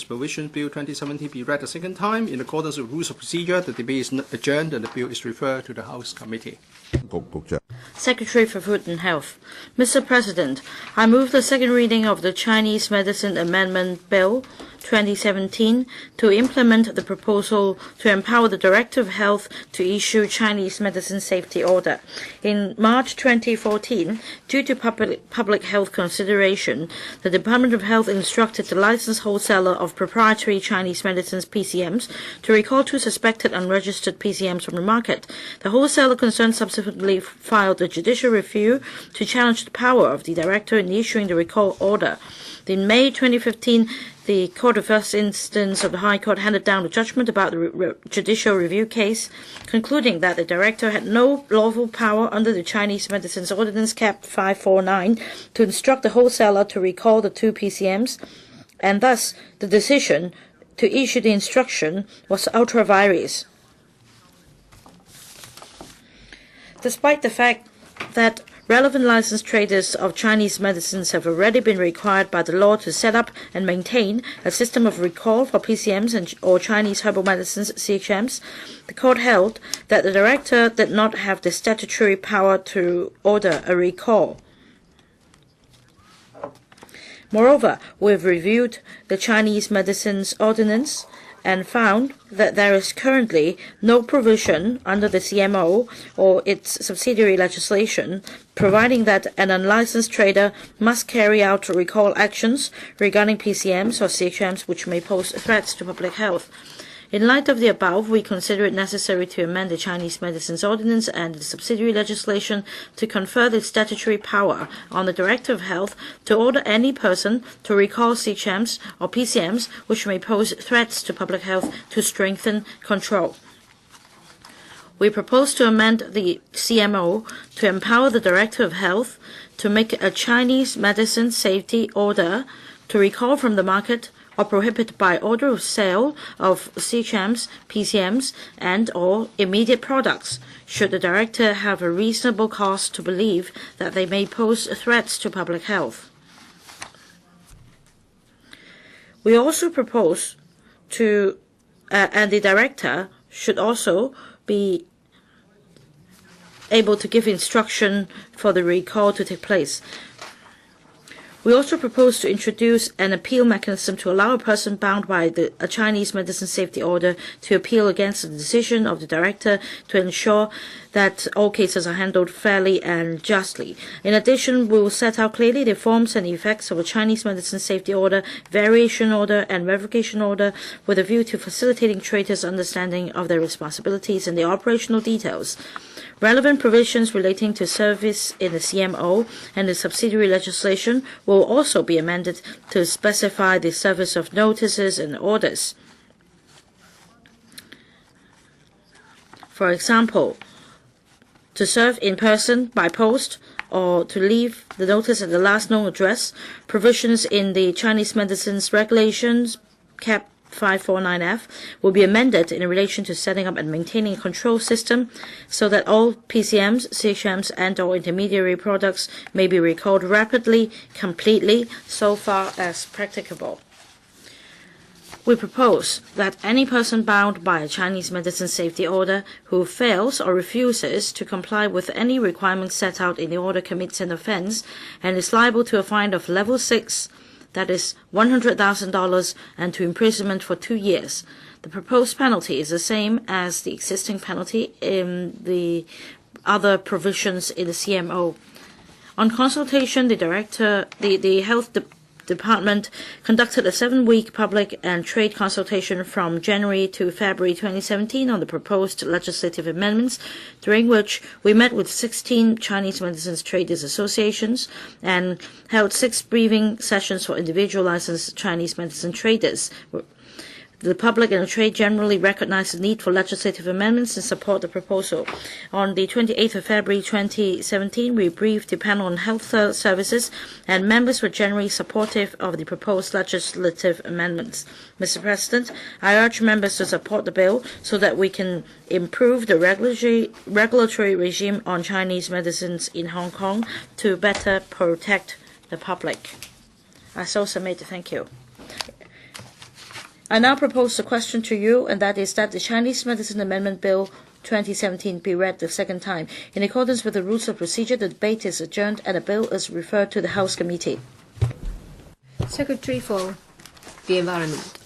Provisions Bill 2017 be read a second time. In accordance with rules of procedure, the debate is adjourned and the bill is referred to the House Committee. Secretary for Food and Health. Mr. President, I move the second reading of the Chinese Medicine Amendment Bill 2017 to implement the proposal to empower the Director of Health to issue Chinese medicine safety order. In March 2014, due to public health consideration, the Department of Health instructed the licensed wholesaler of proprietary Chinese medicines PCMs to recall 2 suspected unregistered PCMs from the market. The wholesaler concerned subsequently filed a judicial review to challenge the power of the director in issuing the recall order. In May 2015, the Court of First Instance of the High Court handed down a judgment about the judicial review case, concluding that the director had no lawful power under the Chinese Medicines Ordinance Cap 549 to instruct the wholesaler to recall the 2 PCMs, and thus the decision to issue the instruction was ultra vires. Despite the fact that relevant licensed traders of Chinese medicines have already been required by the law to set up and maintain a system of recall for PCMs or Chinese herbal medicines CHMs, the court held that the director did not have the statutory power to order a recall. Moreover, we have reviewed the Chinese Medicines Ordinance and found that there is currently no provision under the CMO or its subsidiary legislation providing that an unlicensed trader must carry out recall actions regarding PCMs or CHMs which may pose threats to public health. In light of the above, we consider it necessary to amend the Chinese Medicines Ordinance and the subsidiary legislation to confer the statutory power on the Director of Health to order any person to recall CHMs or PCMs which may pose threats to public health to strengthen control. We propose to amend the CMO to empower the Director of Health to make a Chinese medicine safety order to recall from the market or prohibit by order of sale of CHMs, PCMs, and or immediate products, should the director have a reasonable cause to believe that they may pose threats to public health. We also propose to, and the director should also be able to give instruction for the recall to take place. We also propose to introduce an appeal mechanism to allow a person bound by a Chinese medicine safety order to appeal against the decision of the director to ensure that all cases are handled fairly and justly. In addition, we will set out clearly the forms and effects of a Chinese medicine safety order, variation order, and revocation order with a view to facilitating traders' understanding of their responsibilities and the operational details. Relevant provisions relating to service in the CMO and the subsidiary legislation will also be amended to specify the service of notices and orders. For example, to serve in person, by post, or to leave the notice at the last known address, provisions in the Chinese Medicines Regulations Cap 549F will be amended in relation to setting up and maintaining a control system so that all PCMs, CHMs, and or intermediary products may be recalled rapidly, completely, so far as practicable. We propose that any person bound by a Chinese medicine safety order who fails or refuses to comply with any requirements set out in the order commits an offense and is liable to a fine of level 6, that is $100,000, and to imprisonment for 2 years. The proposed penalty is the same as the existing penalty in the other provisions in the CMO. On consultation, the Health Department conducted a 7-week public and trade consultation from January to February 2017 on the proposed legislative amendments, during which we met with 16 Chinese medicines traders associations and held 6 briefing sessions for individual licensed Chinese medicine traders. The public and the trade generally recognize the need for legislative amendments and support the proposal. On the 28th of February 2017, we briefed the panel on health services, and members were generally supportive of the proposed legislative amendments. Mr. President, I urge members to support the bill so that we can improve the regulatory regime on Chinese medicines in Hong Kong to better protect the public. I so submit. Thank you. I now propose the question to you, and that is that the Chinese Medicine Amendment Bill 2017 be read the second time. In accordance with the rules of procedure, the debate is adjourned and the bill is referred to the House Committee. Secretary for the Environment.